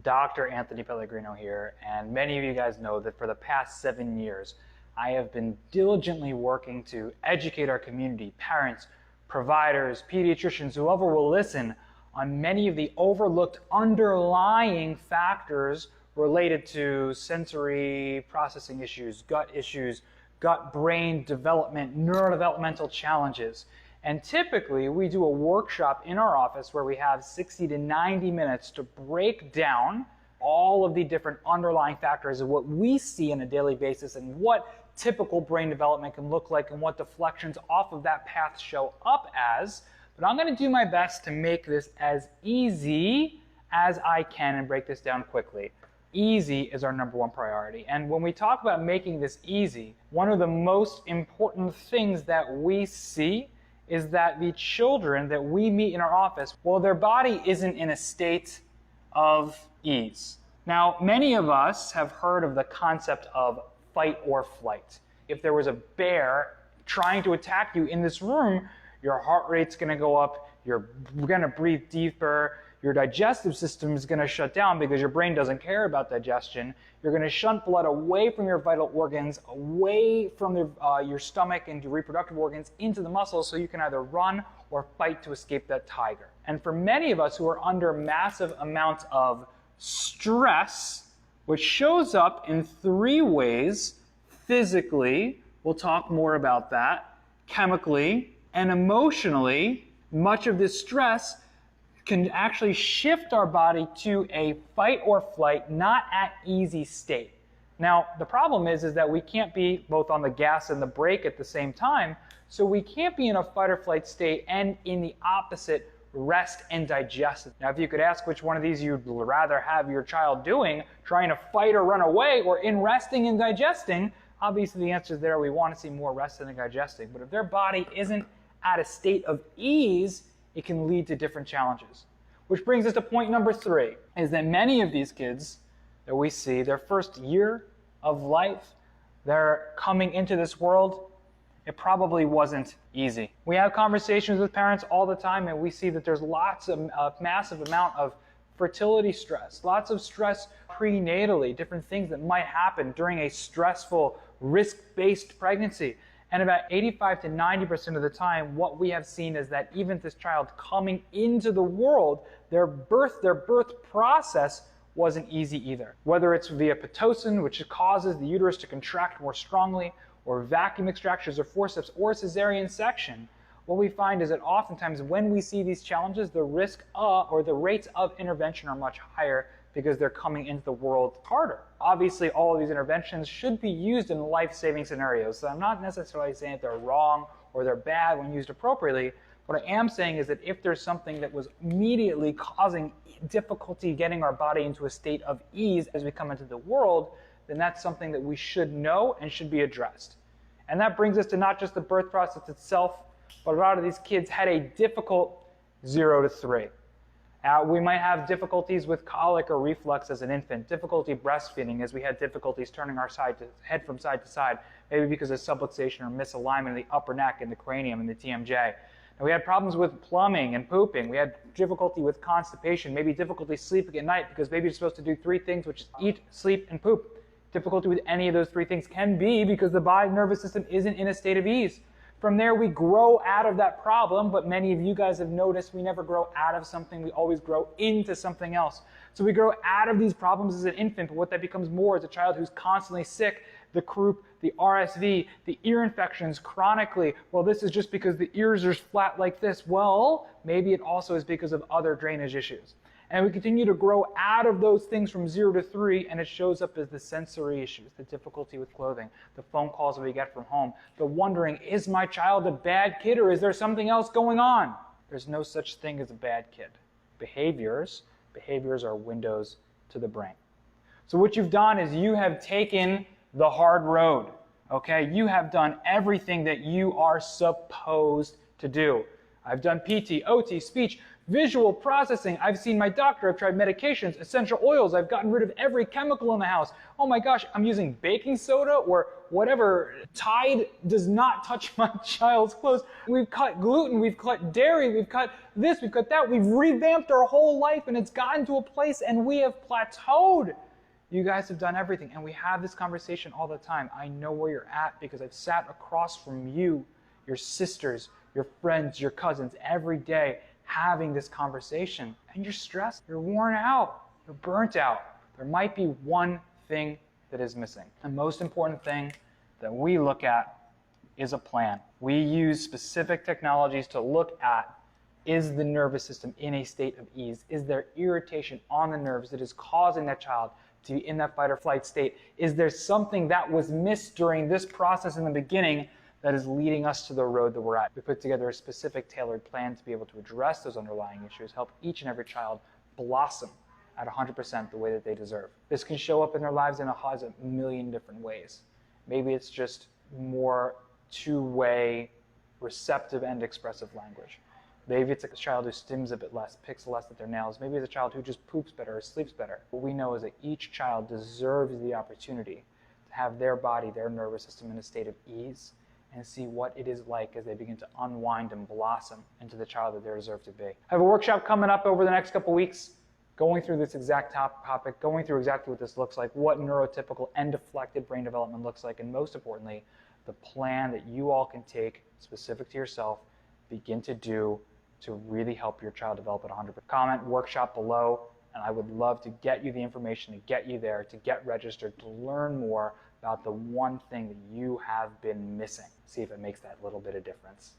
Dr. Anthony Pellegrino here, and many of you guys know that for the past 7 years, I have been diligently working to educate our community, parents, providers, pediatricians, whoever will listen, on many of the overlooked underlying factors related to sensory processing issues, gut-brain development, neurodevelopmental challenges. And typically, we do a workshop in our office where we have 60 to 90 minutes to break down all of the different underlying factors of what we see on a daily basis and what typical brain development can look like and what deflections off of that path show up as. But I'm going to do my best to make this as easy as I can and break this down quickly. Easy is our number one priority. And when we talk about making this easy, one of the most important things that we see is that the children that we meet in our office, well, their body isn't in a state of ease. Now, many of us have heard of the concept of fight or flight. If there was a bear trying to attack you in this room, your heart rate's going to go up, you're going to breathe deeper, your digestive system is going to shut down because your brain doesn't care about digestion. You're going to shunt blood away from your vital organs, away from your stomach and your reproductive organs into the muscles so you can either run or fight to escape that tiger. And for many of us who are under massive amounts of stress, which shows up in 3 ways: physically, we'll talk more about that, chemically, and emotionally, much of this stress can actually shift our body to a fight or flight, not at easy state. Now, the problem is that we can't be both on the gas and the brake at the same time, so we can't be in a fight or flight state and in the opposite, rest and digest. Now, if you could ask which one of these you'd rather have your child doing, trying to fight or run away, or in resting and digesting, obviously the answer is there. We want to see more resting and digesting. But if their body isn't at a state of ease, it can lead to different challenges. Which brings us to point number 3, is that many of these kids that we see, their first year of life, they're coming into this world, it probably wasn't easy. We have conversations with parents all the time, and we see that there's lots of massive amount of fertility stress, lots of stress prenatally, different things that might happen during a stressful, risk-based pregnancy. And about 85 to 90% of the time, what we have seen is that even this child coming into the world, their birth process wasn't easy either. Whether it's via Pitocin, which causes the uterus to contract more strongly, or vacuum extractions or forceps or cesarean section, what we find is that oftentimes when we see these challenges, the risk or the rates of intervention are much higher because they're coming into the world harder. Obviously, all of these interventions should be used in life-saving scenarios, so I'm not necessarily saying that they're wrong or they're bad when used appropriately. What I am saying is that if there's something that was immediately causing difficulty getting our body into a state of ease as we come into the world, then that's something that we should know and should be addressed. And that brings us to not just the birth process itself, but a lot of these kids had a difficult 0 to 3. We might have difficulties with colic or reflux as an infant, difficulty breastfeeding as we had difficulties turning our head from side to side, maybe because of subluxation or misalignment of the upper neck and the cranium and the TMJ. And we had problems with plumbing and pooping. We had difficulty with constipation, maybe difficulty sleeping at night because babies are supposed to do 3 things, which is eat, sleep, and poop. Difficulty with any of those 3 things can be because the body nervous system isn't in a state of ease. From there, we grow out of that problem, but many of you guys have noticed we never grow out of something, we always grow into something else. So we grow out of these problems as an infant, but what that becomes more is a child who's constantly sick, the croup, the RSV, the ear infections chronically. Well, this is just because the ears are flat like this. Well, maybe it also is because of other drainage issues. And we continue to grow out of those things from 0 to 3, and it shows up as the sensory issues, the difficulty with clothing, the phone calls that we get from home, the wondering, is my child a bad kid or is there something else going on? There's no such thing as a bad kid. Behaviors are windows to the brain. So what you've done is you have taken the hard road, okay? You have done everything that you are supposed to do. I've done PT, OT, speech, visual processing. I've seen my doctor. I've tried medications, essential oils. I've gotten rid of every chemical in the house. Oh my gosh, I'm using baking soda or whatever. Tide does not touch my child's clothes. We've cut gluten, we've cut dairy, we've cut this, we've cut that. We've revamped our whole life, and it's gotten to a place and we have plateaued. You guys have done everything, and we have this conversation all the time. I know where you're at because I've sat across from you, your sisters, your friends, your cousins, every day having this conversation. And you're stressed, you're worn out, you're burnt out. There might be one thing that is missing. The most important thing that we look at is a plan. We use specific technologies to look at, is the nervous system in a state of ease? Is there irritation on the nerves that is causing that child to be in that fight or flight state? Is there something that was missed during this process in the beginning that is leading us to the road that we're at? We put together a specific tailored plan to be able to address those underlying issues, help each and every child blossom at 100% the way that they deserve. This can show up in their lives in a million different ways. Maybe it's just more two-way, receptive and expressive language. Maybe it's a child who stims a bit less, picks less at their nails. Maybe it's a child who just poops better or sleeps better. What we know is that each child deserves the opportunity to have their body, their nervous system in a state of ease and see what it is like as they begin to unwind and blossom into the child that they deserve to be. I have a workshop coming up over the next couple weeks going through this exact topic, going through exactly what this looks like, what neurotypical and deflected brain development looks like, and most importantly, the plan that you all can take specific to yourself, begin to do to really help your child develop at 100%. Comment workshop below, and I would love to get you the information, to get you there, to get registered, to learn more about the one thing that you have been missing. See if it makes that little bit of difference.